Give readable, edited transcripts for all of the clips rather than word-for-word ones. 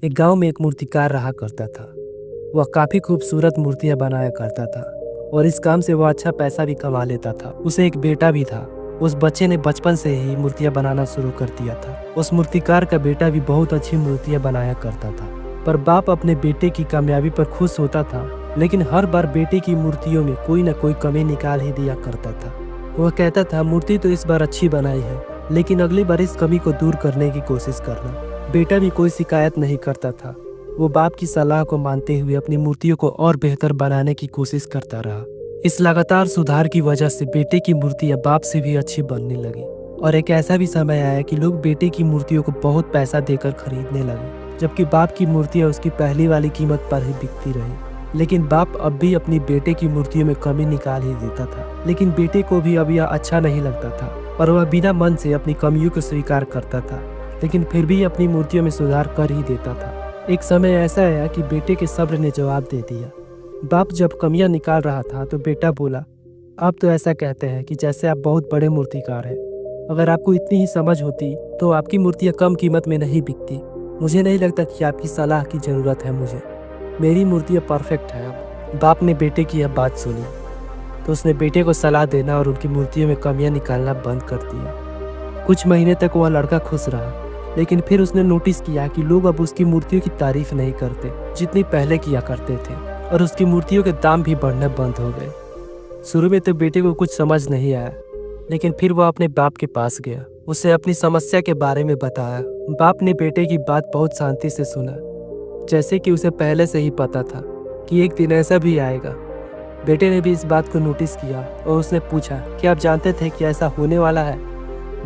एक गांव में एक मूर्तिकार रहा करता था। वह काफ़ी खूबसूरत मूर्तियां बनाया करता था और इस काम से वह अच्छा पैसा भी कमा लेता था। उसे एक बेटा भी था। उस बच्चे ने बचपन से ही मूर्तियां बनाना शुरू कर दिया था। उस मूर्तिकार का बेटा भी बहुत अच्छी मूर्तियां बनाया करता था। पर बाप अपने बेटे की कामयाबी पर खुश होता था, लेकिन हर बार बेटे की मूर्तियों में कोई न कोई कमी निकाल ही दिया करता था। वह कहता था, मूर्ति तो इस बार अच्छी बनाई है, लेकिन अगली बार इस कमी को दूर करने की कोशिश करना। बेटा भी कोई शिकायत नहीं करता था। वो बाप की सलाह को मानते हुए अपनी मूर्तियों को और बेहतर बनाने की कोशिश करता रहा। इस लगातार सुधार की वजह से बेटे की मूर्तियां बाप से भी अच्छी बनने लगी और एक ऐसा भी समय आया कि लोग बेटे की मूर्तियों को बहुत पैसा देकर खरीदने लगे, जबकि बाप की मूर्तियां उसकी पहली वाली कीमत पर ही बिकती रही। लेकिन बाप अब भी अपनी बेटे की मूर्तियों में कमी निकाल ही देता था। लेकिन बेटे को भी अब यह अच्छा नहीं लगता था और वह बिना मन से अपनी कमियों को स्वीकार करता था, लेकिन फिर भी अपनी मूर्तियों में सुधार कर ही देता था। एक समय ऐसा आया कि बेटे के सब्र ने जवाब दे दिया। बाप जब कमियां निकाल रहा था तो बेटा बोला, आप तो ऐसा कहते हैं कि जैसे आप बहुत बड़े मूर्तिकार हैं। अगर आपको इतनी ही समझ होती तो आपकी मूर्तियां कम कीमत में नहीं बिकती। मुझे नहीं लगता कि आपकी सलाह की ज़रूरत है मुझे। मेरी मूर्तियाँ परफेक्ट है। अब बाप ने बेटे की यह बात सुनी तो उसने बेटे को सलाह देना और उनकी मूर्तियों में कमियां निकालना बंद कर दिया। कुछ महीने तक वह लड़का खुश रहा, लेकिन फिर उसने नोटिस किया कि लोग अब उसकी मूर्तियों की तारीफ नहीं करते जितनी पहले किया करते थे, और उसकी मूर्तियों के दाम भी बढ़ने बंद हो गए। शुरू में तो बेटे को कुछ समझ नहीं आया, लेकिन फिर वह अपने बाप के पास गया। उसे अपनी समस्या के बारे में बताया। बाप ने बेटे की बात बहुत शांति से सुना, जैसे कि उसे पहले से ही पता था कि एक दिन ऐसा भी आएगा। बेटे ने भी इस बात को नोटिस किया और उसने पूछा, क्या आप जानते थे कि ऐसा होने वाला है?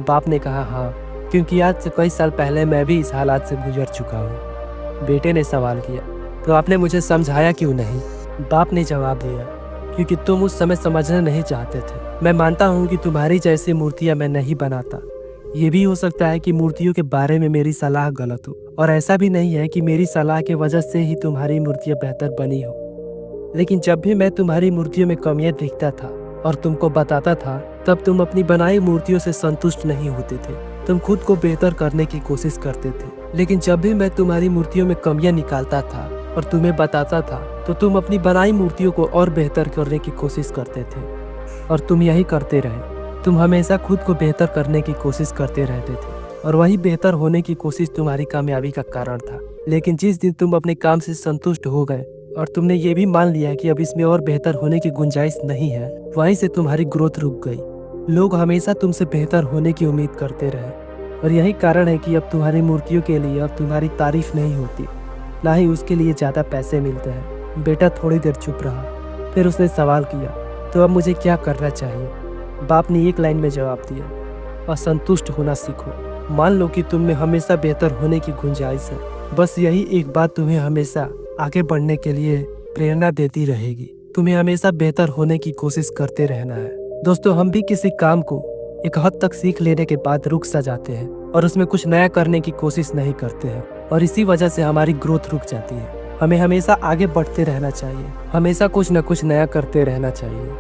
बाप ने कहा, हाँ, क्योंकि आज से कई साल पहले मैं भी इस हालात से गुजर चुका हूँ। बेटे ने सवाल किया, तो आपने मुझे समझाया क्यों नहीं? बाप ने जवाब दिया, क्योंकि तुम उस समय समझना नहीं चाहते थे। मैं मानता हूँ कि तुम्हारी जैसी मूर्तियाँ मैं नहीं बनाता। ये भी हो सकता है कि मूर्तियों के बारे में मेरी सलाह गलत हो, और ऐसा भी नहीं है कि मेरी सलाह की वजह से ही तुम्हारी मूर्तियाँ बेहतर बनी हो। लेकिन जब भी मैं तुम्हारी मूर्तियों में कमियां देखता था और तुमको बताता था, तब तुम अपनी बनाई मूर्तियों से संतुष्ट नहीं होते थे। तुम खुद को बेहतर करने की कोशिश करते थे। लेकिन जब भी मैं तुम्हारी मूर्तियों में कमियां निकालता था और तुम्हें बताता था, तो तुम अपनी बनाई मूर्तियों को और बेहतर करने की कोशिश करते थे, और तुम यही करते रहे। तुम हमेशा खुद को बेहतर करने की कोशिश करते रहते थे, और वही बेहतर होने की कोशिश तुम्हारी कामयाबी का कारण था। लेकिन जिस दिन तुम अपने काम से संतुष्ट हो गए और तुमने ये भी मान लिया कि अब इसमें और बेहतर होने की गुंजाइश नहीं है, वहीं से तुम्हारी ग्रोथ रुक गई। लोग हमेशा तुमसे बेहतर होने की उम्मीद करते रहे, और यही कारण है कि अब तुम्हारी मूर्तियों के लिए अब तुम्हारी तारीफ नहीं होती, ना ही उसके लिए ज़्यादा पैसे मिलते हैं। बेटा थोड़ी देर चुप रहा, फिर उसने सवाल किया, तो अब मुझे क्या करना चाहिए? बाप ने एक लाइन में जवाब दिया, असंतुष्ट होना सीखो। मान लो कि तुम में हमेशा बेहतर होने की गुंजाइश है। बस यही एक बात तुम्हें हमेशा आगे बढ़ने के लिए प्रेरणा देती रहेगी। तुम्हें हमेशा बेहतर होने की कोशिश करते रहना है। दोस्तों, हम भी किसी काम को एक हद तक सीख लेने के बाद रुक सा जाते हैं और उसमें कुछ नया करने की कोशिश नहीं करते हैं, और इसी वजह से हमारी ग्रोथ रुक जाती है। हमें हमेशा आगे बढ़ते रहना चाहिए, हमेशा कुछ न कुछ नया करते रहना चाहिए।